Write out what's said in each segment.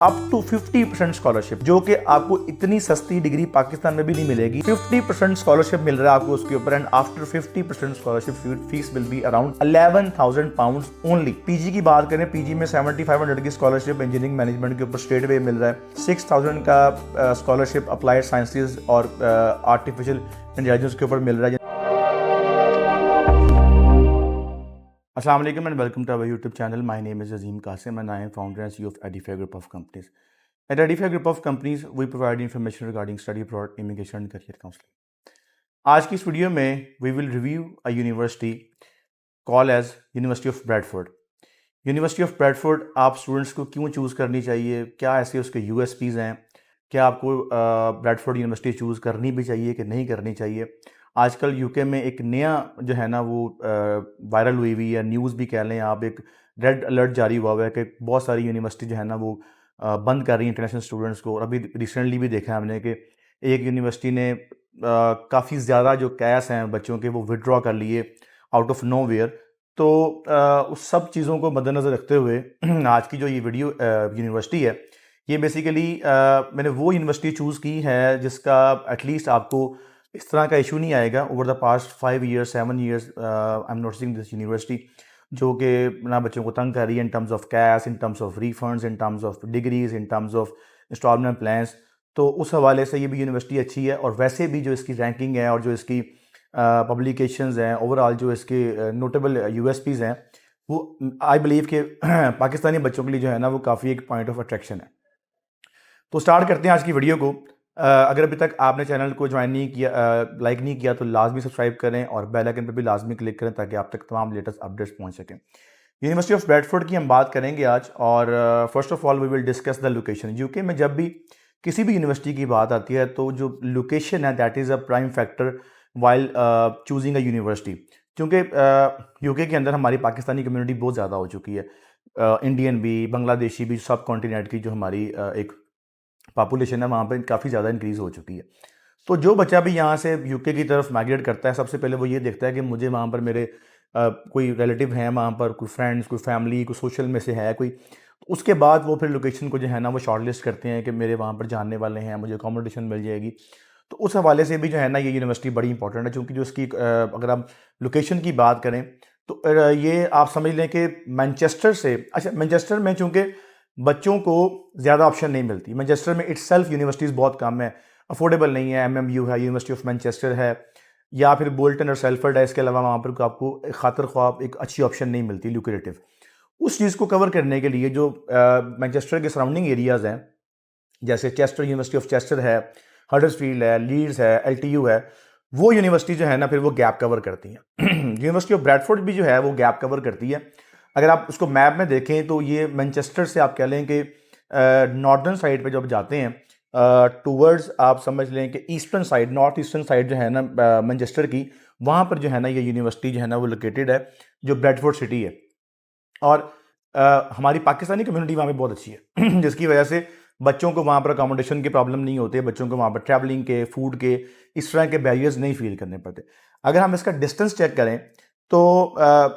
Up to 50% scholarship, जो कि आपको इतनी सस्ती डिग्री पाकिस्तान में भी नहीं मिलेगी। 50% स्कॉलरशिप मिल रहा है आपको उसके ऊपर, and after 50% scholarship fees will be around 11,000 pound only. PG की बात करें, पीजी में 7500 की स्कॉलरशिप इंजीनियरिंग मैनेजमेंट के ऊपर स्टेट वे मिल रहा है। 6000 का स्कॉलरशिप अप्लाइड साइंसेज और आर्टिफिशियल इंटेलिजेंस के ऊपर मिल रहा है। Assalamu alaikum and welcome to our YouTube channel. My name is Azim Qasim and I am founder and CEO of Edify Group of Companies. At Edify Group of Companies, we provide information regarding study abroad, immigration and career counseling. आज की इस video में we will review a university called as University of Bradford. University of Bradford आप students को क्यों choose करनी चाहिए, क्या ऐसे उसके USPs हैं, क्या आपको ब्रैडफोर्ड यूनिवर्सिटी चूज़ करनी भी चाहिए कि नहीं करनी चाहिए। आजकल यूके में एक नया जो है ना वो वायरल हुई हुई है, न्यूज़ भी कह लें आप, एक रेड अलर्ट जारी हुआ है कि बहुत सारी यूनिवर्सिटी जो है ना वो बंद कर रही है इंटरनेशनल स्टूडेंट्स को। और अभी रिसेंटली भी देखा हमने कि एक यूनिवर्सिटी ने काफ़ी ज़्यादा जो कैश हैं बच्चों के वो विड्रॉ कर लिए आउट ऑफ नो वेयर। तो उस सब चीज़ों को मद्देनज़र रखते हुए आज की जो ये वीडियो यूनिवर्सिटी है, ये बेसिकली मैंने वो यूनिवर्सिटी चूज़ की है जिसका एटलीस्ट आपको इस तरह का इशू नहीं आएगा। Over the past 5 years 7 years I am noticing this university जो कि ना बच्चों को तंग कर रही है in terms of cash, in terms of refunds, in terms of degrees, in terms of instalment plans. तो उस हवाले से ये भी यूनिवर्सिटी अच्छी है। और वैसे भी जो इसकी रैंकिंग है और जो इसकी पब्लिकेशंस हैं, ओवरऑल जो इसके नोटेबल यूएसपीज़ हैं, वो आई बिलीव कि पाकिस्तानी बच्चों के लिए जो है ना वो काफ़ी एक पॉइंट ऑफ अट्रैक्शन है। तो स्टार्ट करते हैं आज की वीडियो को। अगर अभी तक आपने चैनल को ज्वाइन नहीं किया, लाइक नहीं किया, तो लाजमी सब्सक्राइब करें और बेल आइकन पर भी लाजमी क्लिक करें ताकि आप तक तमाम लेटेस्ट अपडेट्स पहुंच सकें। यूनिवर्सिटी ऑफ ब्रैडफोर्ड की हम बात करेंगे आज। और first of all we will discuss the location. UK में जब भी किसी भी यूनिवर्सिटी की बात आती है तो जो लोकेशन है that is a prime factor while choosing a university. क्योंकि यूके के अंदर हमारी पाकिस्तानी कम्युनिटी बहुत ज़्यादा हो चुकी है, इंडियन भी, बांग्लादेशी भी, सब कॉन्टिनेंट की जो हमारी एक पॉपुलेशन है वहाँ पे काफ़ी ज़्यादा इंक्रीज़ हो चुकी है। तो जो बच्चा भी यहाँ से यूके की तरफ माइग्रेट करता है, सबसे पहले वो ये देखता है कि मुझे वहाँ पर मेरे कोई रिलेटिव हैं, वहाँ पर कोई फ्रेंड्स, कोई फैमिली, कोई सोशल में से है कोई। उसके बाद वो फिर लोकेशन को जो है ना वो शॉर्टलिस्ट करते हैं कि मेरे वहाँ पर जानने वाले हैं, मुझे अकोमोडेशन मिल जाएगी। तो उस हवाले से भी जो है ना ये यूनिवर्सिटी बड़ी इंपॉर्टेंट है, क्योंकि जो इसकी अगर आप लोकेशन की बात करें तो ये आप समझ लें कि मैनचेस्टर से, अच्छा मैनचेस्टर में चूँकि बच्चों को ज़्यादा ऑप्शन नहीं मिलती, मैनचेस्टर में इटसेल्फ यूनिवर्सिटीज़ बहुत कम है, अफोर्डेबल नहीं है। MMU है, यूनिवर्सिटी ऑफ मैनचेस्टर है, या फिर बोल्टन और सेल्फर्ड है। इसके अलावा वहाँ पर आपको खातिर ख्वाब एक अच्छी ऑप्शन नहीं मिलती ल्यूक्रेटिव। उस चीज़ को कवर करने के लिए जो मैनचेस्टर के सराउंडिंग एरियाज़ हैं, जैसे चेस्टर, यूनिवर्सिटी ऑफ चेस्टर है, हडर्सफील्ड है, लीड्स है, LTU है, वो यूनिवर्सिटी जो है ना फिर वो गैप कवर करती हैं। यूनिवर्सिटी ऑफ ब्रैडफोर्ड भी जो है वो गैप कवर करती है। अगर आप उसको मैप में देखें तो ये मैनचेस्टर से आप कह लें कि नॉर्दर्न साइड पे जब जाते हैं टूवर्ड्स, आप समझ लें कि eastern side, north eastern side जो है ना मैनचेस्टर की, वहाँ पर जो है ना ये यूनिवर्सिटी जो है ना वो लोकेटेड है, जो ब्रैडफोर्ड सिटी है। और हमारी पाकिस्तानी कम्युनिटी वहाँ पे बहुत अच्छी है जिसकी वजह से बच्चों को वहाँ पर अकोमोडेशन की प्रॉब्लम नहीं होती है, बच्चों को वहाँ पर ट्रैवलिंग के, फूड के, इस तरह के बैरियर्स नहीं फील करने पड़ते। अगर हम इसका डिस्टेंस चेक करें तो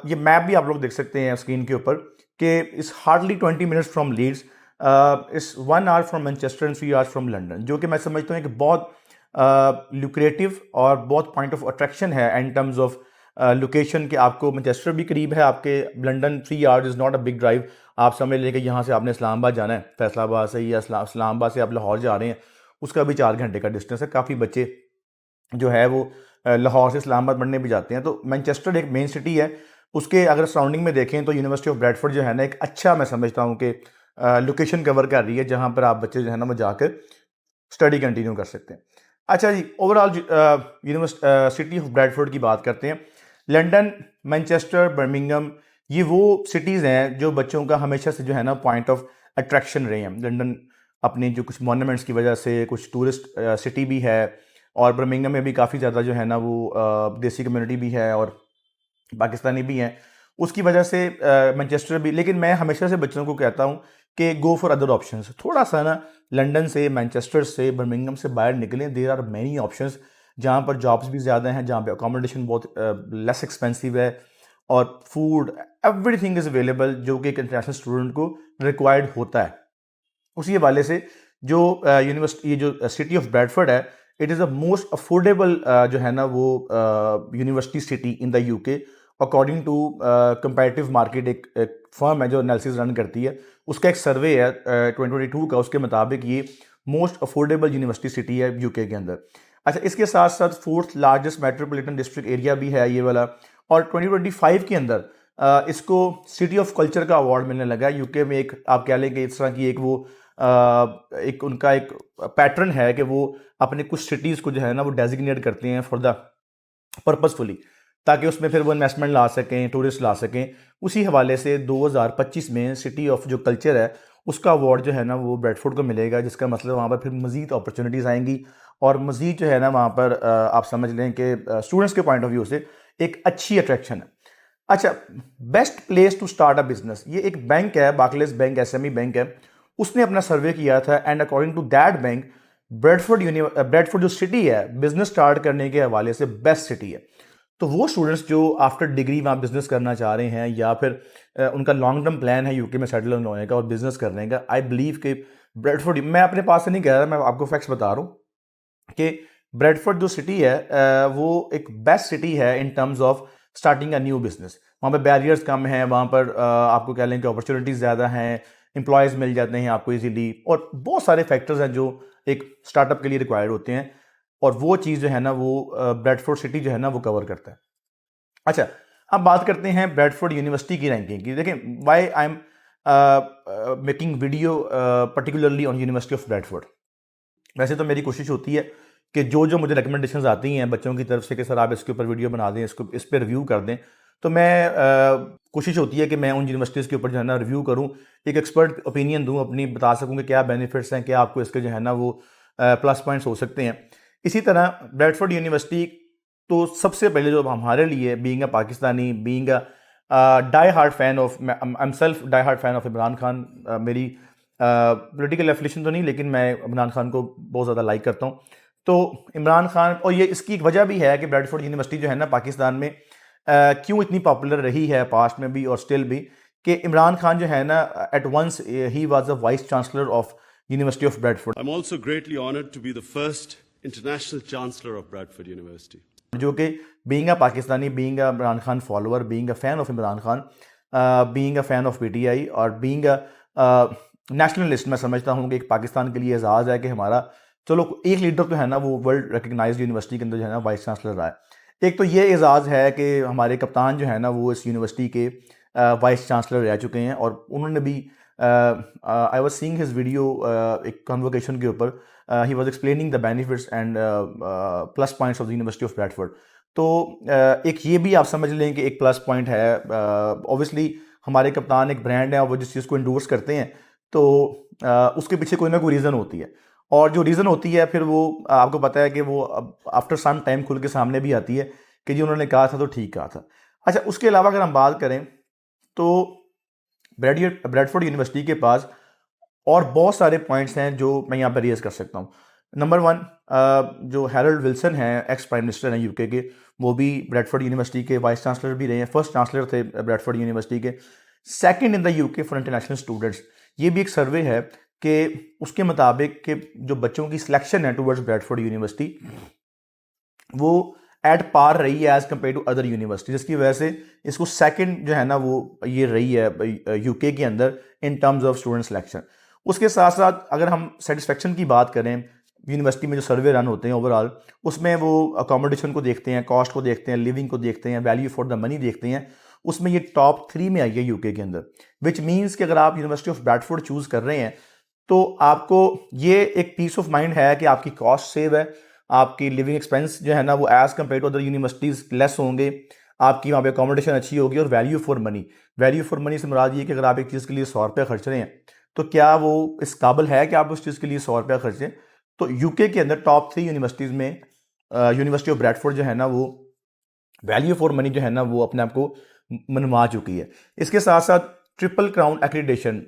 ये मैप भी आप लोग देख सकते हैं स्क्रीन के ऊपर कि इस हार्डली 20 मिनट्स फ्रॉम लीड्स, इस 1 our from Manchester and 3 hours from London, जो कि मैं समझता हूँ कि बहुत लुक्रेटिव और बहुत पॉइंट ऑफ अट्रैक्शन है इन टर्म्स ऑफ लोकेशन के। आपको मैनचेस्टर भी करीब है, आपके London 3 hours is not a big drive. आप समझ लें कि यहाँ से आपने इस्लामाबाद जाना है, फैसलाबाद से, या इस्लामाबाद से आप लाहौर जा रहे हैं, उसका भी 4 घंटे का डिस्टेंस है। काफ़ी बच्चे जो है वो लाहौर से इस्लामाबाद पढ़ने भी जाते हैं। तो मैनचेस्टर एक मेन सिटी है, उसके अगर सराउंडिंग में देखें तो यूनिवर्सिटी ऑफ ब्रैडफोर्ड जो है ना एक अच्छा, मैं समझता हूँ कि लोकेशन कवर कर रही है जहाँ पर आप बच्चे जो है ना वो जाकर स्टडी कंटिन्यू कर सकते हैं। अच्छा जी, ओवरऑल सिटी ऑफ ब्रैडफोर्ड की बात करते हैं। लंदन, मैनचेस्टर, बर्मिंघम, ये वो सिटीज़ हैं जो बच्चों का हमेशा से जो है ना पॉइंट ऑफ अट्रैक्शन रहे हैं। लंदन अपनी जो कुछ मॉन्यूमेंट्स की वजह से, कुछ टूरिस्ट सिटी भी है, और बर्मिंघम में भी काफ़ी ज़्यादा जो है ना वो देसी कम्युनिटी भी है और पाकिस्तानी भी हैं, उसकी वजह से मैनचेस्टर भी। लेकिन मैं हमेशा से बच्चों को कहता हूँ कि गो फॉर अदर ऑप्शंस, थोड़ा सा ना लंदन से, मैनचेस्टर से, बर्मिंघम से बाहर निकलें। देयर आर मैनी ऑप्शंस जहाँ पर जॉब्स भी ज़्यादा हैं, जहाँ पे अकोमोडेशन बहुत लेस एक्सपेंसिव है, और फूड एवरीथिंग इज़ अवेलेबल, जो कि एक इंटरनेशनल स्टूडेंट को रिक्वायर्ड होता है। उसी हवाले से जो यूनिवर्सिटी, ये जो सिटी ऑफ ब्रैडफोर्ड है, it is the most affordable जो है ना वो university city in the UK according to comparative market. एक फर्म है जो एनालिसिस रन करती है, उसका एक सर्वे है 2022 का, उसके मुताबिक ये मोस्ट अफोर्डेबल यूनिवर्सिटी सिटी है यूके के अंदर। अच्छा, इसके साथ साथ fourth largest metropolitan district area भी है ये वाला। और 2025 के अंदर इसको सिटी ऑफ कल्चर का अवार्ड मिलने लगा है यूके में। एक आप कह लें कि इस तरह की एक वो एक उनका एक पैटर्न है कि वो अपने कुछ सिटीज़ को जो है ना वो डेजिग्नेट करते हैं फॉर द पर्पसफुली, ताकि उसमें फिर वो इन्वेस्टमेंट ला सकें, टूरिस्ट ला सकें। उसी हवाले से 2025 में सिटी ऑफ जो कल्चर है उसका अवार्ड जो है ना वो ब्रैडफोर्ड को मिलेगा, जिसका मतलब वहाँ पर फिर मज़ीद अपॉर्चुनिटीज़ आएंगी और मज़ीद जो है ना वहाँ पर आप समझ लें कि स्टूडेंट्स के पॉइंट ऑफ व्यू से एक अच्छी अट्रैक्शन है। अच्छा, best place to start a business, ये एक बैंक है, बार्कलेस बैंक, एसएमई बैंक है, उसने अपना सर्वे किया था and according to that bank Bradford जो सिटी है बिजनेस स्टार्ट करने के हवाले से बेस्ट सिटी है। तो वो स्टूडेंट्स जो आफ्टर डिग्री वहाँ बिजनेस करना चाह रहे हैं या फिर उनका लॉन्ग टर्म प्लान है यूके में सेटल होने का और बिजनेस करने का, आई बिलीव कि ब्रैडफोर्ड, मैं अपने पास से नहीं कह रहा, मैं आपको फैक्ट्स बता रहा हूँ कि ब्रैडफोर्ड जो सिटी है वो एक बेस्ट सिटी है in terms of starting a new business. वहाँ पर बैरियर्स कम हैं, वहाँ पर आपको कह लें कि अपॉर्चुनिटीज़ ज़्यादा हैं, एम्प्लॉयज़ मिल जाते हैं आपको इजीली, और बहुत सारे फैक्टर्स हैं जो एक स्टार्टअप के लिए रिक्वायर्ड होते हैं, और वो चीज़ जो है ना वो ब्रैडफोर्ड सिटी जो है ना वो कवर करता है। अच्छा, अब बात करते हैं ब्रैडफोर्ड यूनिवर्सिटी की रैंकिंग की। देखें, why I am making video particularly on University of Bradford. वैसे तो मेरी कोशिश होती है कि जो जो मुझे रिकमेंडेशंस आती हैं बच्चों की तरफ से कि सर आप इसके ऊपर वीडियो बना दें, इसको इस पर रिव्यू कर दें, तो मैं कोशिश होती है कि मैं उन यूनिवर्सिटीज़ के ऊपर जो है ना रिव्यू करूं, एक एक्सपर्ट ओपिनियन दूं, अपनी बता सकूं कि क्या बेनिफिट्स हैं, क्या आपको इसके जो है ना वो प्लस पॉइंट्स हो सकते हैं। इसी तरह ब्रैडफोर्ड यूनिवर्सिटी तो सबसे पहले जो हमारे लिए, being a Pakistani, being a die hard fan of, I am self die hard fan of Imran Khan, मेरी पॉलिटिकल एफिलिएशन तो नहीं, लेकिन मैं इमरान खान को बहुत ज़्यादा लाइक करता हूँ। तो इमरान खान, और ये इसकी एक वजह भी है कि ब्रैडफोर्ड यूनिवर्सिटी जो है ना पाकिस्तान में क्यों इतनी पॉपुलर रही है पास्ट में भी और स्टिल भी, कि इमरान खान जो है ना एट वंस ही was the vice chancellor of University of Bradford. I'm also greatly honored to be the first international chancellor of Bradford University. जो कि being a Pakistani, being a Imran Khan follower, being a fan of Imran Khan, being a fan of PTI और being a nationalist, मैं समझता हूँ कि एक पाकिस्तान के लिए एजाज़ है कि हमारा चलो एक लीडर तो है ना वो वर्ल्ड रिकग्नाइज्ड यूनिवर्सिटी के अंदर जो है ना वाइस चांसलर रहा है। एक तो ये एजाज़ है कि हमारे कप्तान जो है ना वो इस यूनिवर्सिटी के वाइस चांसलर रह चुके हैं, और उन्होंने भी I was seeing his video एक कन्वोकेशन के ऊपर, he was explaining the benefits and plus points of the university of Bradford. तो एक ये भी आप समझ लें कि एक प्लस पॉइंट है। ऑब्वियसली हमारे कप्तान एक ब्रांड है और वो जिस चीज़ को इंडोर्स करते हैं तो उसके पीछे कोई ना कोई रीज़न होती है, और जो रीज़न होती है फिर वो आपको पता है कि वो आफ्टर सम टाइम खुल के सामने भी आती है कि जी उन्होंने कहा था तो ठीक कहा था। अच्छा, उसके अलावा अगर हम बात करें तो ब्रैडफोर्ड यूनिवर्सिटी के पास और बहुत सारे पॉइंट्स हैं जो मैं यहाँ पर रेज कर सकता हूँ। नंबर वन, जो हैरोल्ड विल्सन हैं, एक्स प्राइम मिनिस्टर हैं यूके के, वो भी ब्रैडफोर्ड यूनिवर्सिटी के वाइस चांसलर भी रहे हैं, फर्स्ट चांसलर थे ब्रैडफोर्ड यूनिवर्सिटी के, second in the UK for international students. ये भी एक सर्वे है कि उसके मुताबिक कि जो बच्चों की सिलेक्शन है टुवर्ड्स ब्रैडफोर्ड यूनिवर्सिटी वो एट पार रही है as compare to other university, जिसकी वजह से इसको सेकंड जो है ना वो ये रही है यूके के अंदर इन टर्म्स ऑफ स्टूडेंट सिलेक्शन। उसके साथ साथ अगर हम सेटिस्फेक्शन की बात करें, यूनिवर्सिटी में जो सर्वे रन होते हैं ओवरऑल, उसमें वो अकोमोडेशन को देखते हैं, कॉस्ट को देखते हैं, लिविंग को देखते हैं, वैल्यू फॉर द मनी देखते हैं, उसमें ये टॉप 3 में आई है यूके के अंदर। विच मीन्स कि अगर आप यूनिवर्सिटी ऑफ ब्रैडफोर्ड चूज़ कर रहे हैं तो आपको ये एक पीस ऑफ माइंड है कि आपकी कॉस्ट सेव है, आपकी लिविंग एक्सपेंस जो है ना वो as compare to other universities less होंगे, आपकी वहाँ पे अकोमोडेशन अच्छी होगी, और value for money, value for money से मुराद ये कि अगर आप एक चीज़ के लिए 100 रुपये खर्च रहे हैं तो क्या वो इस काबिल है कि आप उस चीज़ के लिए 100 रुपया खर्चें। तो यूके के अंदर टॉप 3 यूनिवर्सिटीज़ में यूनिवर्सिटी ऑफ ब्रैडफोर्ड जो है ना वो वैल्यू फॉर मनी जो है ना वो अपने आप को मनवा चुकी है। इसके साथ साथ triple crown accreditation,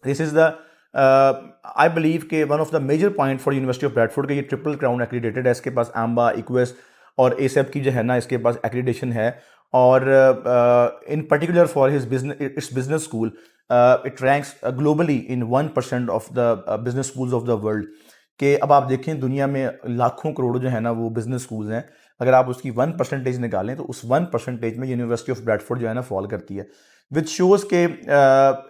this is the I believe के one of the major point for University of Bradford के ये ट्रिपल क्राउन एक्रीडेटेड है। इसके पास आम्बा, इक्वेस और एसेप की जो है ना इसके पास एक्रीडेशन है, और इन particular for his business, it's business school it ranks globally in 1% of the business schools of the world. कि अब आप देखें दुनिया में लाखों करोड़ जो है ना वो बिजनेस स्कूल्स हैं, अगर आप उसकी 1% निकालें तो उस 1% में यूनिवर्सिटी ऑफ ब्रैडफोर्ड जो है ना फॉल करती है, विच शोज़ के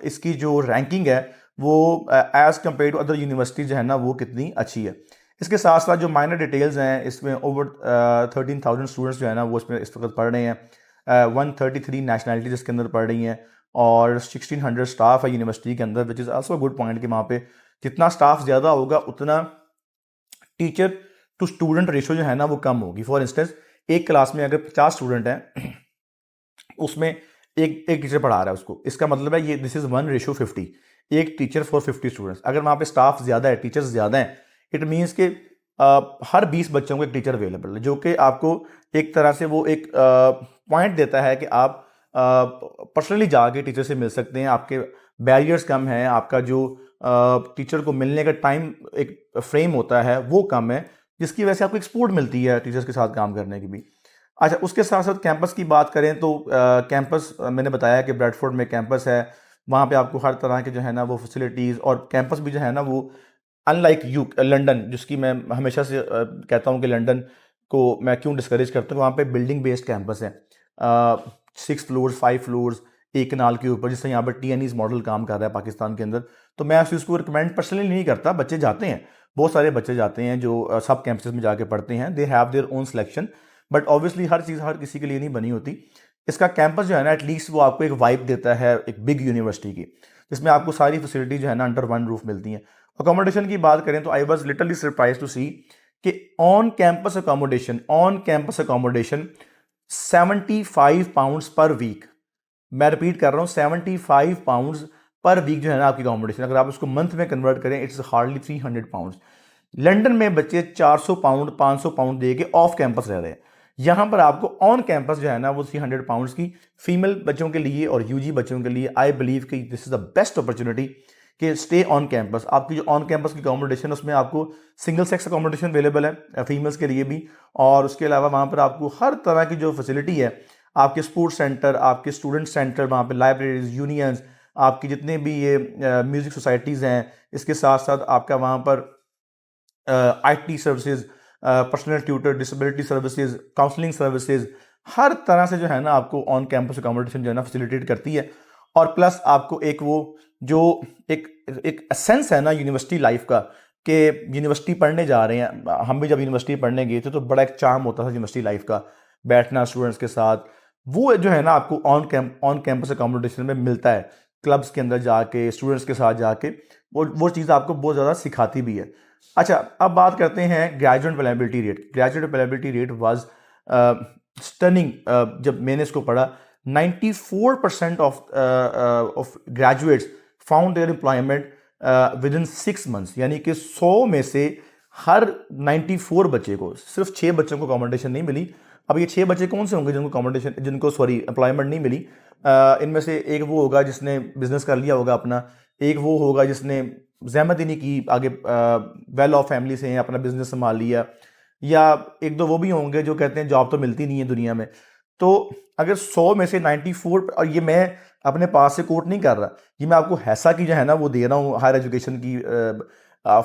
इसकी जो रैंकिंग है वो as compare to other university जो है ना वो कितनी अच्छी है। इसके साथ साथ जो माइनर डिटेल्स हैं, इसमें ओवर 13,000 स्टूडेंट्स जो है ना वो इसमें इस वक्त पढ़ रहे हैं, 133 नेशनैलिटीज इसके अंदर पढ़ रही हैं, और 1600 स्टाफ है यूनिवर्सिटी के अंदर, which is also good point कि वहाँ पे जितना स्टाफ ज़्यादा होगा उतना टीचर टू स्टूडेंट रेशो जो है ना वो कम होगी। फॉर इंस्टेंस एक क्लास में अगर 50 स्टूडेंट हैं उसमें एक टीचर पढ़ा रहा है उसको, इसका मतलब है ये दिस इज़ 1:50, एक टीचर फॉर 50 स्टूडेंट्स। अगर वहाँ पे स्टाफ ज़्यादा है, टीचर्स ज़्यादा हैं, इट मीन्स के हर 20 बच्चों को एक टीचर अवेलेबल है, जो कि आपको एक तरह से वो एक पॉइंट देता है कि आप पर्सनली जाके टीचर से मिल सकते हैं, आपके बैरियर्स कम हैं, आपका जो टीचर को मिलने का टाइम एक फ्रेम होता है वो कम है, जिसकी वजह से आपको एक्सपोर्ट मिलती है टीचर्स के साथ काम करने की भी। अच्छा, उसके साथ साथ कैंपस की बात करें तो कैंपस मैंने बताया कि ब्रैडफोर्ड में कैंपस है, वहाँ पे आपको हर तरह के जो है ना वो फैसिलिटीज़, और कैंपस भी जो है ना वो अनलाइक लंदन, जिसकी मैं हमेशा से कहता हूँ कि लंदन को मैं क्यों डिस्करेज करता हूँ, वहाँ पे बिल्डिंग बेस्ड कैंपस है, 6 फ्लोर्स 5 फ्लोर्स एक कनाल के ऊपर, जिससे यहाँ पर TNE's मॉडल काम कर रहा है पाकिस्तान के अंदर। तो मैं उस चीज़ को रिकमेंड पर्सनली नहीं करता, बच्चे जाते हैं, बहुत सारे बच्चे जाते हैं जो सब कैंपसेस में जाके पढ़ते हैं, they have their own selection, but obviously हर चीज़ हर किसी के लिए नहीं बनी होती। इसका कैंपस जो है ना एटलीस्ट वो आपको एक वाइब देता है एक बिग यूनिवर्सिटी की, जिसमें आपको सारी फैसिलिटी जो है ना अंडर वन रूफ मिलती हैं। अकोमोडेशन की बात करें तो I was literally surprise to see कि on campus accommodation 75 pounds per week, मैं रिपीट कर रहा हूँ 75 पाउंड्स पर वीक जो है ना आपकी अकोमोडेशन, अगर आप उसको मंथ में कन्वर्ट करें इट्स हार्डली 300 पाउंड्स। लंदन में बच्चे 400 पाउंड 500 पाउंड दे के ऑफ कैंपस रह रहे हैं, यहाँ पर आपको ऑन कैंपस जो है ना वो 300 पाउंड्स की फीमेल बच्चों के लिए और UG बच्चों के लिए आई बिलीव कि this is the best opportunity कि स्टे ऑन कैंपस। आपकी जो ऑन कैंपस की अकोमोडेशन उसमें आपको सिंगल सेक्स अकोमोडेशन अवेलेबल है फीमेल्स के लिए भी, और उसके अलावा वहाँ पर आपको हर तरह की जो फैसिलिटी है, आपके स्पोर्ट्स सेंटर, आपके स्टूडेंट सेंटर, वहाँ पे लाइब्रेरीज, यूनियंस, आपकी जितने भी ये म्यूज़िक सोसाइटीज़ हैं, इसके साथ साथ आपका वहाँ पर IT services, personal tutor, disability services, counselling services, हर तरह से जो है ना आपको ऑन कैंपस अकोमोडेशन जो है ना फैसिलिटेट करती है। और प्लस आपको एक वो जो एक सेंस है ना यूनिवर्सिटी लाइफ का कि यूनिवर्सिटी पढ़ने जा रहे हैं, हम भी जब यूनिवर्सिटी पढ़ने गए थे तो बड़ा एक चार्म होता था यूनिवर्सिटी लाइफ का, बैठना स्टूडेंट्स के साथ, वो जो है ना आपको ऑन कैंपस अकोमोडेशन में मिलता है, क्लब्स के अंदर जाके स्टूडेंट्स के साथ जाके, वो चीज़ आपको बहुत ज़्यादा सिखाती भी है। अच्छा, अब बात करते हैं graduate availability rate. Graduate availability rate was stunning, जब मैंने इसको पढ़ा 94% of graduates found there employment with in 6 months, यानी कि 100 में से हर 94 बच्चे को, सिर्फ 6 बच्चों को अकोमोडेशन नहीं मिली। अब ये 6 बच्चे कौन से होंगे जिनको एम्प्लॉयमेंट नहीं मिली? इनमें से एक वो होगा जिसने बिजनेस कर लिया होगा अपना, एक वो होगा जिसने जहमत ही नहीं की, आगे वेल ऑफ फैमिली से हैं, अपना बिजनेस संभाल लिया, या एक दो वो भी होंगे जो कहते हैं जॉब तो मिलती नहीं है दुनिया में। तो अगर 100 में से 94, और ये मैं अपने पास से कोट नहीं कर रहा, ये मैं आपको हैसा की जो है ना वो दे रहा हूँ, हायर एजुकेशन की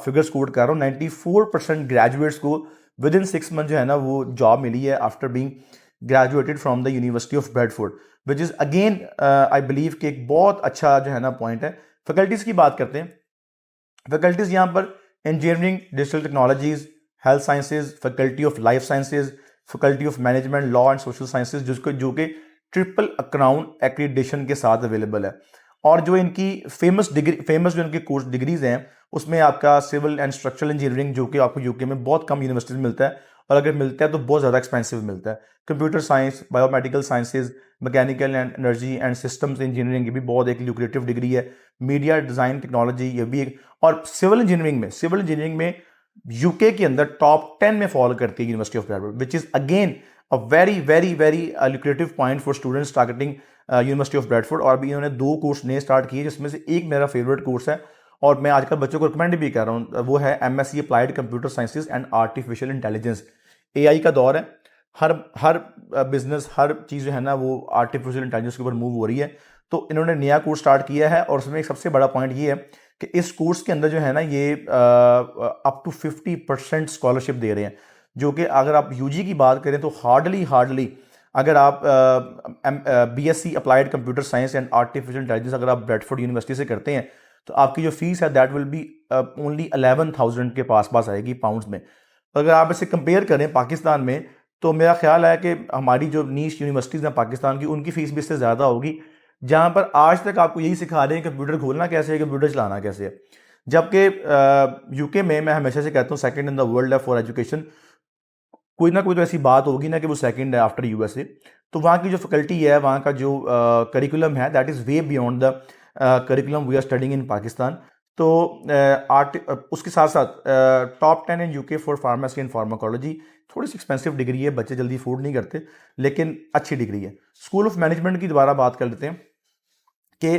फिगर्स कोट कर रहा हूँ, 94% ग्रेजुएट्स को विद इन 6 मंथ जो है ना वो जॉब मिली है after being graduated from the university of Bradford, which is again I believe कि एक बहुत अच्छा जो है ना पॉइंट है। फैकल्टीज़ की बात करते हैं। फैकल्टीज़ यहाँ पर engineering, digital technologies, health sciences, faculty of life sciences, faculty of management, law and social sciences, जो कि ट्रिपल क्राउन एक्रीडिटेशन के साथ अवेलेबल है। और जो इनकी फेमस जो इनके कोर्स डिग्रीज हैं उसमें आपका सिविल एंड स्ट्रक्चरल इंजीनियरिंग, जो कि आपको यूके में बहुत कम यूनिवर्सिटीज में मिलता है, और अगर मिलता है तो बहुत ज़्यादा एक्सपेंसिव मिलता है। Computer science, biomedical sciences, mechanical and energy and systems engineering, ये भी बहुत एक ल्यूक्रेटिव डिग्री है। मीडिया डिज़ाइन टेक्नोलॉजी, ये भी एक, और सिविल इंजीनियरिंग में यूके के अंदर टॉप 10 में फॉलो करती है University of Bradford, which is again a very very very lucrative point for students targeting university of Bradford. और अभी इन्होंने 2 कोर्स नए स्टार्ट किए, जिसमें से एक मेरा फेवरेट कोर्स है और मैं आजकल बच्चों को रिकमेंड भी कर रहा हूँ, वो है MSc applied computer sciences and artificial intelligence. AI का दौर है, हर बिजनेस, हर चीज़ जो है ना वो आर्टिफिशियल इंटेलिजेंस के ऊपर मूव हो रही है, तो इन्होंने नया कोर्स स्टार्ट किया है और उसमें एक सबसे बड़ा पॉइंट ये है कि इस कोर्स के अंदर जो है ना ये अप टू 50% स्कॉलरशिप दे रहे हैं, जो कि अगर आप यूजी की बात करें तो हार्डली अगर आप BSc applied computer science and artificial intelligence अगर आप ब्रेडफोर्ड यूनिवर्सिटी से करते हैं तो आपकी जो फीस है दैट विल बी ओनली 11,000 के पास आएगी पाउंड्स में। तो अगर आप इसे कंपेयर करें पाकिस्तान में तो मेरा ख्याल है कि हमारी जो नीश यूनिवर्सिटीज़ हैं पाकिस्तान की उनकी फ़ीस भी इससे ज़्यादा होगी, जहाँ पर आज तक आपको यही सिखा रहे हैं कंप्यूटर खोलना कैसे है, कंप्यूटर चलाना कैसे है। जबकि यूके में मैं हमेशा से कहता हूँ सेकंड इन द वर्ल्ड है फॉर एजुकेशन। कोई ना कोई तो ऐसी बात होगी ना कि वो सेकंड है आफ्टर यूएसए। तो वहाँ की जो फैकल्टी है, वहाँ का जो करिकुलम है that is way beyond the curriculum we are studying in Pakistan. तो उसके साथ साथ top 10 in UK for pharmacy and pharmacology. थोड़ी सी एक्सपेंसिव डिग्री है, बच्चे जल्दी अफोर्ड नहीं करते, लेकिन अच्छी डिग्री है। स्कूल ऑफ मैनेजमेंट की दोबारा बात कर लेते हैं कि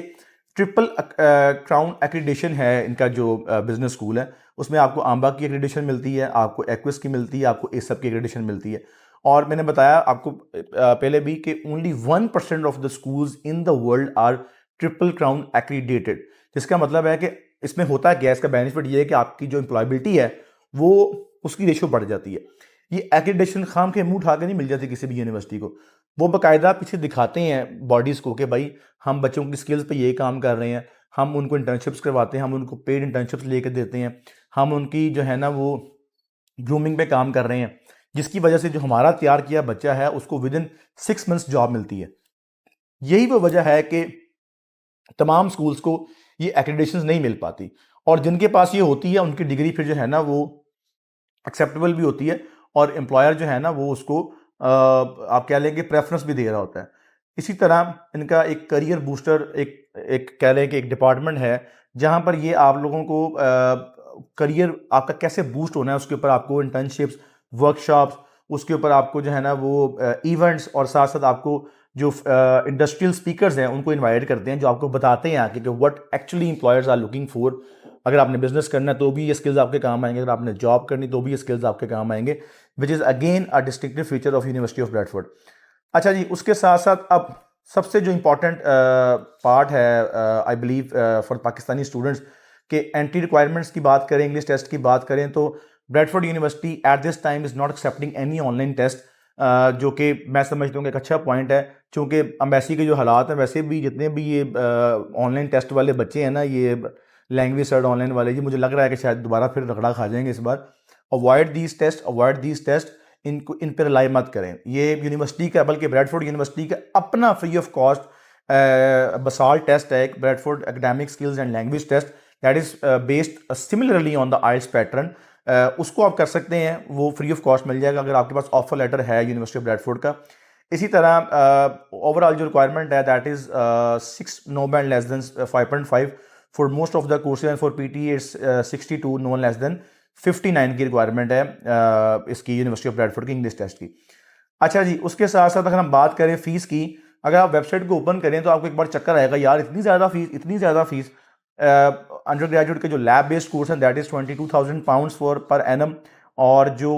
ट्रिपल क्राउन एक्रीडेशन है इनका जो बिजनेस स्कूल है। उसमें आपको आम्बा की एक्रीडेशन मिलती है, आपको एक्विस की मिलती है, आपको एसएप की एक्रीडेशन मिलती है। और मैंने बताया आपको पहले भी कि only 1% of the schools in the world R triple crown accredited, जिसका मतलब है कि इसमें होता है क्या, इसका बेनिफिट ये है कि आपकी जो एम्प्लॉयबिलिटी है वो उसकी रेशो बढ़ जाती है। ये एक्रीडेशन खाम के मुंह उठा के नहीं मिल जाती किसी भी यूनिवर्सिटी को, वो बाकायदा पीछे दिखाते हैं बॉडीज़ को कि भाई हम बच्चों की स्किल्स पे ये काम कर रहे हैं, हम उनको इंटर्नशिप्स करवाते हैं, हम उनको पेड इंटर्नशिप्स लेके देते हैं, हम उनकी जो है ना वो ग्रूमिंग पे काम कर रहे हैं, जिसकी वजह से जो हमारा तैयार किया बच्चा है उसको विद इन 6 मंथ्स जॉब मिलती है। यही वो वजह है कि तमाम स्कूल्स को ये एक्रेडिटेशन नहीं मिल पाती, और जिनके पास ये होती है उनकी डिग्री फिर जो है ना वो एक्सेप्टेबल भी होती है, और एम्प्लॉयर जो है ना वो उसको आप कह लेंगे प्रेफरेंस भी दे रहा होता है। इसी तरह इनका एक करियर बूस्टर एक कह लें कि एक डिपार्टमेंट है, जहाँ पर ये आप लोगों को करियर आपका कैसे बूस्ट होना है उसके ऊपर आपको इंटर्नशिप्स, वर्कशॉप्स, उसके ऊपर आपको जो है ना वो इवेंट्स, और साथ साथ आपको जो इंडस्ट्रियल स्पीकर्स हैं उनको इनवाइट करते हैं, जो आपको बताते हैं आके कि what actually employers are looking for. अगर आपने बिजनेस करना है तो भी ये स्किल्स आपके काम आएंगे, अगर आपने जॉब करनी तो भी ये स्किल्स आपके काम आएंगे, which is again a distinctive feature of University of Bradford. अच्छा जी, उसके साथ साथ अब सबसे जो इम्पोर्टेंट पार्ट है I believe for Pakistani students के एंट्री रिक्वायरमेंट्स की बात करें, इंग्लिश टेस्ट की बात करें, तो Bradford University at this time is not accepting any online test, जो कि मैं समझता हूँ कि एक अच्छा पॉइंट है, क्योंकि अम्बेसी के जो हालात हैं वैसे भी जितने भी ये ऑनलाइन टेस्ट वाले बच्चे हैं ना, ये लैंग्वेज सर्ट ऑनलाइन वाले, जी मुझे लग रहा है कि शायद दोबारा फिर रगड़ा खा जाएंगे इस बार। अवॉइड दीज टेस्ट, इनको इन पर रिलाई मत करें। ये यूनिवर्सिटी का, बल्कि ब्रैडफोर्ड यूनिवर्सिटी का अपना फ्री ऑफ कॉस्ट बसाल्ट टेस्ट है, एक Bradford academic skills and language test that is based similarly on the IELTS pattern. उसको आप कर सकते हैं, वो फ्री ऑफ कॉस्ट मिल जाएगा अगर आपके पास ऑफर लेटर है यूनिवर्सिटी ऑफ ब्रैडफोर्ड का। इसी तरह ओवरऑल जो रिक्वायरमेंट है that is 6 no band less than 5.5 for most of the courses and for PT it's 62 no less than 59 की रिक्वायरमेंट है इसकी यूनिवर्सिटी ऑफ ब्रैडफोर्ड की इंग्लिश टेस्ट की। अच्छा जी, उसके साथ साथ अगर हम बात करें फ़ीस की, अगर आप वेबसाइट को ओपन करें तो आपको एक बार चक्कर आएगा, यार इतनी ज़्यादा फीस। अंडर ग्रेजुएट के जो लैब बेस्ड कोर्स हैं that is 22,000 pounds for per annum, और जो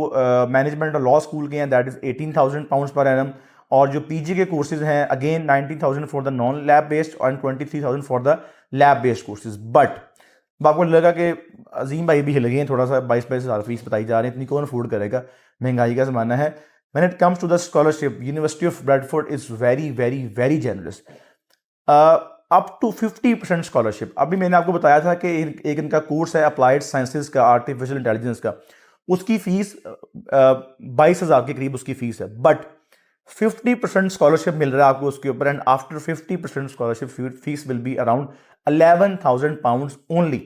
मैनेजमेंट और लॉ स्कूल के हैं that is 18,000 pounds per annum, और जो पीजी के कोर्सेज हैं again 19,000 for the non lab based and 23,000 for the lab based courses. But आपको लगा कि अजीम भाई भी हिल गए हैं, थोड़ा सा 22 हज़ार फीस बताई जा रही है, इतनी कौन अफोर्ड करेगा, महंगाई का ज़माना है। When it comes to the scholarship, University of Bradford is very generous, up to 50% scholarship. अभी मैंने आपको बताया था कि एक इनका कोर्स है अप्लाइड साइंसेज का, आर्टिफिशियल इंटेलिजेंस का, उसकी फ़ीस 22,000 के करीब उसकी फ़ीस है, बट 50% स्कॉलरशिप मिल रहा है आपको उसके ऊपर, and after 50% scholarship fees will be around 11,000 pounds only,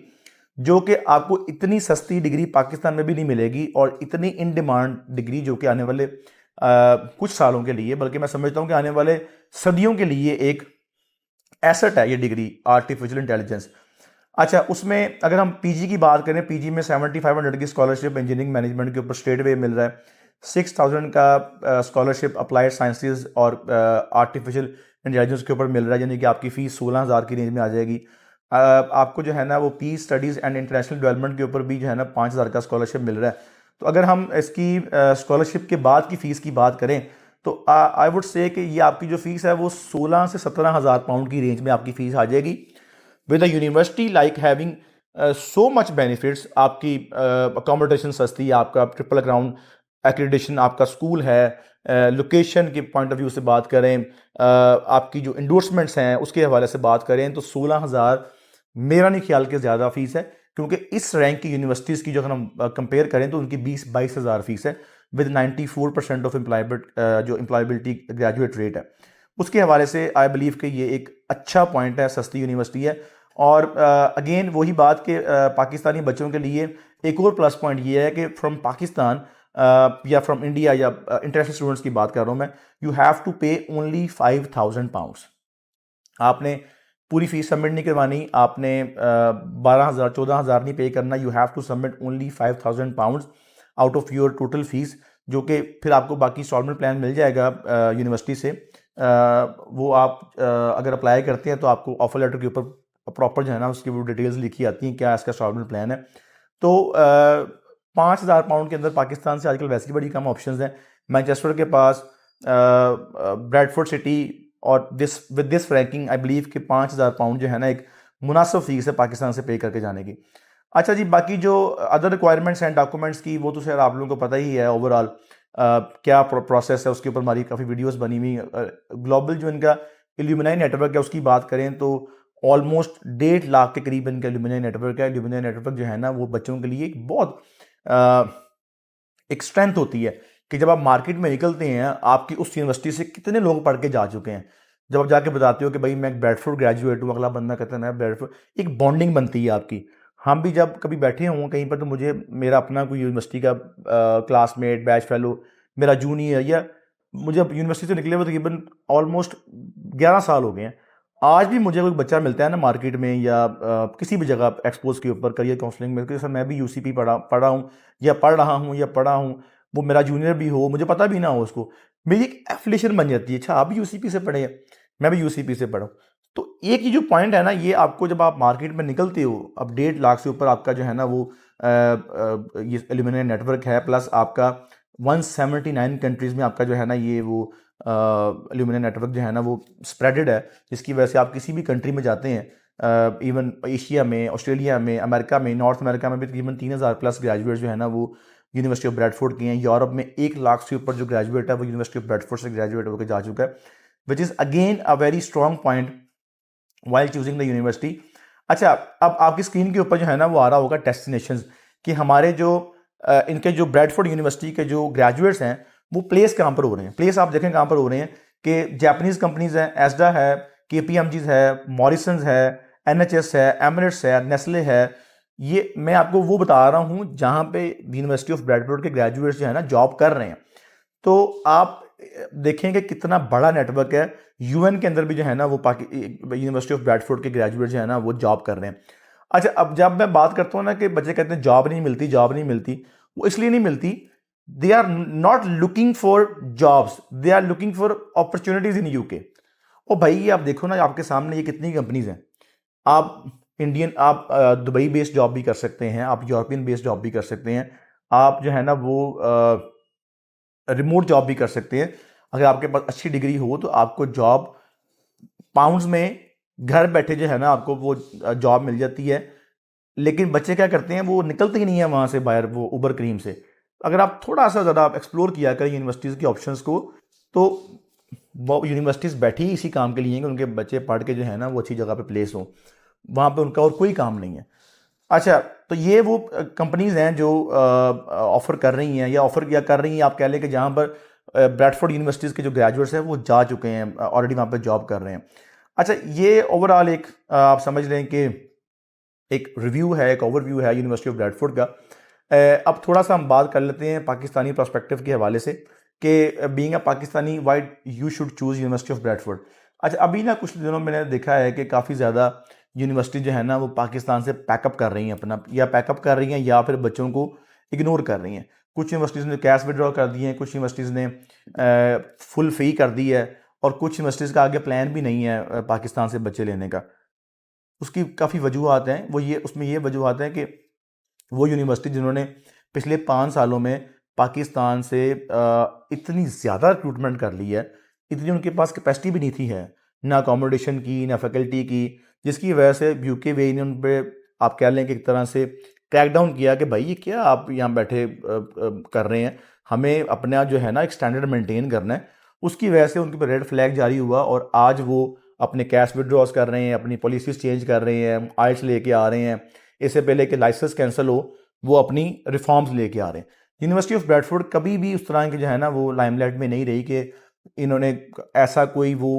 जो कि आपको इतनी सस्ती डिग्री पाकिस्तान में भी नहीं मिलेगी, और इतनी इन डिमांड डिग्री जो कि आने वाले कुछ सालों के लिए, बल्कि मैं समझता हूँ कि आने वाले सदियों के लिए एक एसेट है ये डिग्री आर्टिफिशियल इंटेलिजेंस। अच्छा, उसमें अगर हम पीजी की बात करें, पीजी में 7500 की स्कॉलरशिप इंजीनियरिंग मैनेजमेंट के ऊपर स्टेट वे मिल रहा है, 6,000 का स्कॉलरशिप अप्लाइड साइंसेज और आर्टिफिशियल इंटेलिजेंस के ऊपर मिल रहा है, यानी कि आपकी फ़ीस 16,000 की रेंज में आ जाएगी। आपको जो है ना वो peace studies and international development के ऊपर भी जो है ना 5,000 का स्कॉलरशिप मिल रहा है। तो अगर हम इसकी स्कॉलरशिप के बाद की फ़ीस की बात करें तो आई वुड से कि ये आपकी जो फीस है वो 16 से 17 हज़ार पाउंड की रेंज में आपकी फ़ीस आ जाएगी with a university like having so much benefits. आपकी अकोमोडेशन सस्ती है, आपका ट्रिपल ग्राउंड एक्रेडिटेशन आपका स्कूल है, लोकेशन के पॉइंट ऑफ व्यू से बात करें, आपकी जो इंडोर्समेंट्स हैं उसके हवाले से बात करें तो 16,000 मेरा नहीं ख्याल कि ज़्यादा फीस है, क्योंकि इस रैंक की यूनिवर्सिटीज़ की जो अगर हम कंपेयर करें तो उनकी 20-22 हज़ार फीस है विद 94% ऑफ जो एम्प्लॉयबिलिटी ग्रेजुएट रेट है। उसके हवाले से आई बिलीव कि ये एक अच्छा पॉइंट है, सस्ती यूनिवर्सिटी है। और अगेन वही बात कि पाकिस्तानी बच्चों के लिए एक और प्लस पॉइंट ये है कि फ्रॉम पाकिस्तान या फ्रॉम इंडिया या इंटरनेशनल स्टूडेंट्स की बात कर रहा हूँ मैं, यू हैव टू पे ओनली 5,000 पाउंड्स। आपने पूरी फीस सबमिट नहीं करवानी, आपने 12,000 14,000 नहीं पे करना, you have to submit only 5,000 pounds out of your total fees, जो कि फिर आपको बाकी इंस्टॉलमेंट प्लान मिल जाएगा यूनिवर्सिटी से। वो आप अगर अप्लाई करते हैं तो आपको ऑफर लेटर के ऊपर प्रॉपर जो है ना उसकी वो डिटेल्स लिखी आती हैं क्या इसका इंस्टॉलमेंट प्लान है। तो 5,000 पाउंड के अंदर पाकिस्तान से आजकल वैसे ही बड़ी कम ऑप्शंस हैं। मैनचेस्टर के पास, ब्रैडफोर्ड सिटी और with this ranking I believe कि 5,000 पाउंड जो है ना एक मुनासिब फीस है पाकिस्तान से पे करके जाने की। अच्छा जी, बाकी जो अदर रिक्वायरमेंट्स हैं डॉक्यूमेंट्स की वो तो शायद आप लोगों को पता ही है ओवरऑल क्या प्रोसेस है, उसके ऊपर हमारी काफ़ी वीडियोस बनी हुई। ग्लोबल जो इनका इल्यूमिनाई नेटवर्क है उसकी बात करें तो ऑलमोस्ट 1.5 लाख के करीब इनका इल्यूमिनाई नेटवर्क है। इल्यूमिनाई नेटवर्क जो है ना वो बच्चों के लिए एक बहुत एक स्ट्रेंथ होती है कि जब आप मार्केट में निकलते हैं आपकी उस यूनिवर्सिटी से कितने लोग पढ़ के जा चुके हैं। जब आप जाके बताते हो कि भाई मैं ब्रैडफोर्ड ग्रेजुएट हूँ, अगला बंदा कहता है मैं ब्रैडफोर्ड, एक बॉन्डिंग बनती है आपकी। हम भी जब कभी बैठे हों कहीं पर तो मुझे मेरा अपना कोई यूनिवर्सिटी का क्लासमेट, बैच फेलो, मेरा जूनियर या मुझे यूनिवर्सिटी से निकले हुए तकरीबन ऑलमोस्ट 11 साल हो गए हैं, आज भी मुझे कोई बच्चा मिलता है ना मार्केट में या किसी भी जगह एक्सपोज के ऊपर करियर काउंसलिंग में, सर मैं भी यूसीपी पढ़ा हूँ या पढ़ रहा हूँ या पढ़ा हूँ, वो मेरा जूनियर भी हो, मुझे पता भी ना हो उसको, मेरी एक एफिलेशन बन जाती है, अच्छा आप भी यूसीपी से पढ़े हैं, मैं भी यूसीपी से पढ़ा हूँ। तो एक ही जो पॉइंट है ना ये आपको जब आप मार्केट में निकलते हो, अब 1.5 लाख से ऊपर आपका जो है ना वो ये एल्यूमिनाई नेटवर्क है, प्लस आपका 179 कंट्रीज़ में आपका जो है ना ये वो एल्यूमिनाई नेटवर्क जो है ना वो स्प्रेडेड है, जिसकी वजह से आप किसी भी कंट्री में जाते हैं, इवन एशिया में, ऑस्ट्रेलिया में, अमेरिका में, नॉर्थ अमेरिका में भी तकरीबन 3,000 प्लस ग्रेजुएट जो है ना वो यूनिवर्सिटी ऑफ ब्रैडफोर्ड के हैं। यूरोप में 1 लाख से ऊपर जो ग्रेजुएट है वो यूनिवर्सिटी ऑफ ब्रैडफोर्ड से ग्रेजुएट होकर जा चुका है, which is again a very strong point while choosing the university. अच्छा, अब आपकी स्क्रीन के ऊपर जो है ना वो आ रहा होगा डेस्टिनेशंस कि हमारे जो इनके जो ब्रैडफोर्ड यूनिवर्सिटी के जो ग्रेजुएट्स हैं वो प्लेस कहाँ पर हो रहे हैं। प्लेस आप देखें कहाँ पर हो रहे हैं कि जापानीज़ कंपनीज हैं, एस्डा है, KPMG's है, मॉरिसन्स है, NHS है, एमिरेट्स है, नेस्ले है। ये मैं आपको वो बता रहा हूँ जहाँ पे यूनिवर्सिटी ऑफ ब्रैडफोर्ड के ग्रेजुएट्स जो है ना जॉब कर रहे हैं। तो आप देखेंगे कितना बड़ा नेटवर्क है। UN के अंदर भी जो है ना वो यूनिवर्सिटी ऑफ ब्रैडफोर्ड के ग्रेजुएट जो है ना वो जॉब कर रहे हैं। अच्छा, अब जब मैं बात करता हूँ ना कि बच्चे कहते हैं जॉब नहीं मिलती, जॉब नहीं मिलती, वो इसलिए नहीं मिलती, they are not looking for jobs, they are looking for opportunities in UK। ओ भाई आप देखो ना आपके सामने ये कितनी कंपनीज हैं। आप आप दुबई बेस्ड जॉब भी कर सकते हैं, आप यूरोपियन बेस्ड जॉब भी कर सकते हैं, आप जो है ना वो रिमोट जॉब भी कर सकते हैं। अगर आपके पास अच्छी डिग्री हो तो आपको जॉब पाउंड्स में घर बैठे जो है ना आपको वो जॉब मिल जाती है। लेकिन बच्चे क्या करते हैं, वो निकलते ही नहीं है वहाँ से बाहर वो उबर क्रीम से। अगर आप थोड़ा सा ज़्यादा आप एक्सप्लोर किया करें यूनिवर्सिटीज़ की ऑप्शंस को, तो वो यूनिवर्सिटीज़ बैठी ही इसी काम के लिए हैं कि उनके बच्चे पढ़ के जो है ना वो अच्छी जगह पे प्लेस हों, वहाँ पे उनका और कोई काम नहीं है। अच्छा, तो ये वो कंपनीज हैं जो ऑफर कर रही हैं या ऑफर किया कर रही हैं, आप कह लें कि जहाँ पर ब्रैडफोर्ड यूनिवर्सिटीज़ के जो ग्रेजुएट्स हैं वो जा चुके हैं, ऑलरेडी वहाँ पर जॉब कर रहे हैं। अच्छा, ये ओवरऑल एक आप समझ लें कि एक रिव्यू है, एक ओवरव्यू है यूनिवर्सिटी ऑफ ब्रैडफोर्ड का। अब थोड़ा सा हम बात कर लेते हैं पाकिस्तानी पर्सपेक्टिव के हवाले से कि being a Pakistani why you should choose university of Bradford. अच्छा, अभी ना कुछ दिनों मैंने देखा है कि काफ़ी ज़्यादा यूनिवर्सिटी जो है ना वो पाकिस्तान से पैकअप कर रही हैं अपना, या पैकअप कर रही हैं या फिर बच्चों को इग्नोर कर रही हैं। कुछ यूनिवर्सिटीज़ ने कैश विड्रॉ कर दिए हैं, कुछ यूनिवर्सिटीज़ ने फुल फ़ी कर दी है, और कुछ यूनिवर्सिटीज़ का आगे प्लान भी नहीं है पाकिस्तान से बच्चे लेने का। उसकी काफ़ी वजूहत हैं, वो ये उसमें ये वजूहत हैं कि वो यूनिवर्सिटी जिन्होंने पिछले 5 सालों में पाकिस्तान से इतनी ज़्यादा रिक्रूटमेंट कर ली है, इतनी उनके पास कैपेसिटी भी नहीं थी है, ना अकोमोडेशन की ना फैकल्टी की, जिसकी वजह से यूके वे ने उन पर आप कह लें कि एक तरह से क्रैक डाउन किया कि भाई ये क्या आप यहाँ बैठे कर रहे हैं, हमें अपना जो है ना एक स्टैंडर्ड मेंटेन करना है। उसकी वजह से उनके ऊपर रेड फ्लैग जारी हुआ और आज वो अपने कैश विड्रॉज कर रहे हैं, अपनी पॉलिसीज चेंज कर रहे हैं, आइल्स लेके आ रहे हैं, इससे पहले कि लाइसेंस कैंसिल हो वो अपनी रिफॉर्म्स लेके आ रहे हैं। यूनिवर्सिटी ऑफ ब्रैडफोर्ड कभी भी उस तरह की जो है ना वो लाइमलाइट में नहीं रही कि इन्होंने ऐसा कोई वो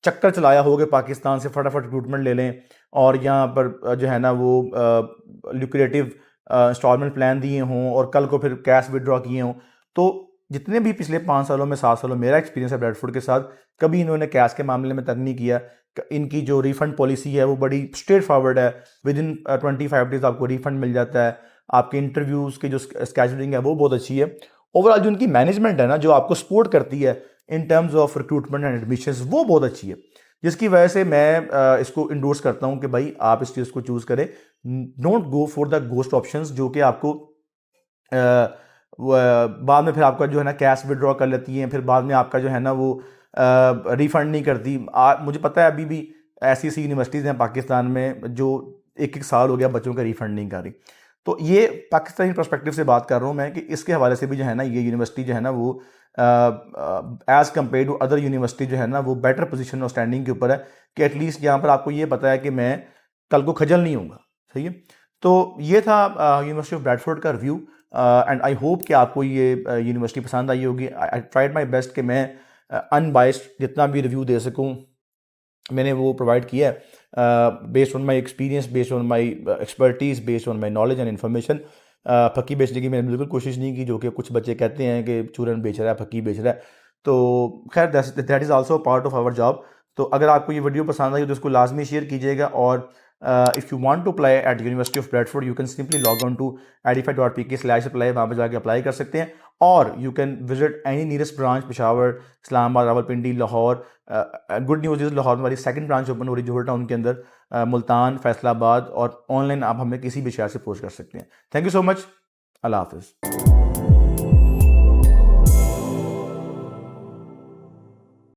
चक्कर चलाया हो कि पाकिस्तान से फटाफट रिक्रूटमेंट ले लें और यहाँ पर जो है ना वो लुक्रेटिव इंस्टॉलमेंट प्लान दिए हों और कल को फिर कैश विड्रॉ किए हों। तो जितने भी पिछले 5 सालों में 7 सालों मेरा एक्सपीरियंस है ब्रैडफोर्ड के साथ, कभी इन्होंने कैश के मामले में तंग नहीं किया। इनकी जो रिफ़ंड पॉलिसी है वो बड़ी स्ट्रेट फॉरवर्ड है, विद इन 25 डेज आपको रिफ़ंड मिल जाता है। आपके इंटरव्यूज़ की जो स्केजुलिंग है वो बहुत अच्छी है। ओवरऑल जो उनकी मैनेजमेंट है ना, जो आपको सपोर्ट करती है in terms of recruitment and admissions, वो बहुत अच्छी है, जिसकी वजह से मैं इसको इंडोर्स करता हूँ कि भाई आप इस चीज़ को चूज़ करें। Don't go for the ghost options जो कि आपको बाद में फिर आपका जो है ना कैश विड्रॉ कर लेती हैं, फिर बाद में आपका जो है ना वो रिफ़ंड नहीं करती। मुझे पता है अभी भी ऐसी ऐसी यूनिवर्सिटीज़ हैं पाकिस्तान में जो 1-1 साल हो गया बच्चों का रिफ़ंड नहीं कर रही। तो ये पाकिस्तानी पर्सपेक्टिव से बात कर रहा हूँ मैं कि इसके हवाले से भी जो है ना ये यूनिवर्सिटी जो है ना वो as compare to other university जो है ना वो बेटर पोजीशन और स्टैंडिंग के ऊपर है कि एटलीस्ट यहाँ पर आपको ये पता है कि मैं कल को खजल नहीं होऊंगा। सही है। तो ये था यूनिवर्सिटी ऑफ ब्रैडफोर्ड का रिव्यू एंड आई होप कि आपको ये यूनिवर्सिटी पसंद आई होगी। आई ट्राइड माई बेस्ट कि मैं अनबाइस्ड जितना भी रिव्यू दे सकूँ मैंने वो प्रोवाइड किया है based on my experience, based on my expertise, based on my knowledge and information. फक्की बेचने की मैंने बिल्कुल कोशिश नहीं की, जो कि कुछ बच्चे कहते हैं कि चूरन बेच रहा है, फक्की बेच रहा है। तो खैर that is also part of our job. तो अगर आपको ये वीडियो पसंद आई तो इसको लाजमी शेयर कीजिएगा और if you want to apply at university of Bradford you can simply log on to edify.pk/apply, वहाँ पर जाके अप्लाई कर सकते हैं। और you can visit any nearest branch, Peshawar, Islamabad, Rawalpindi, Lahore. Good news is Lahore में हमारी सेकंड ब्रांच ओपन हो रही है जोहर टाउन के अंदर, मुल्तान, फैसलाबाद, और ऑनलाइन आप हमें किसी भी शहर से पोस्ट कर सकते हैं। Thank you so much. अल्लाह हाफिज़।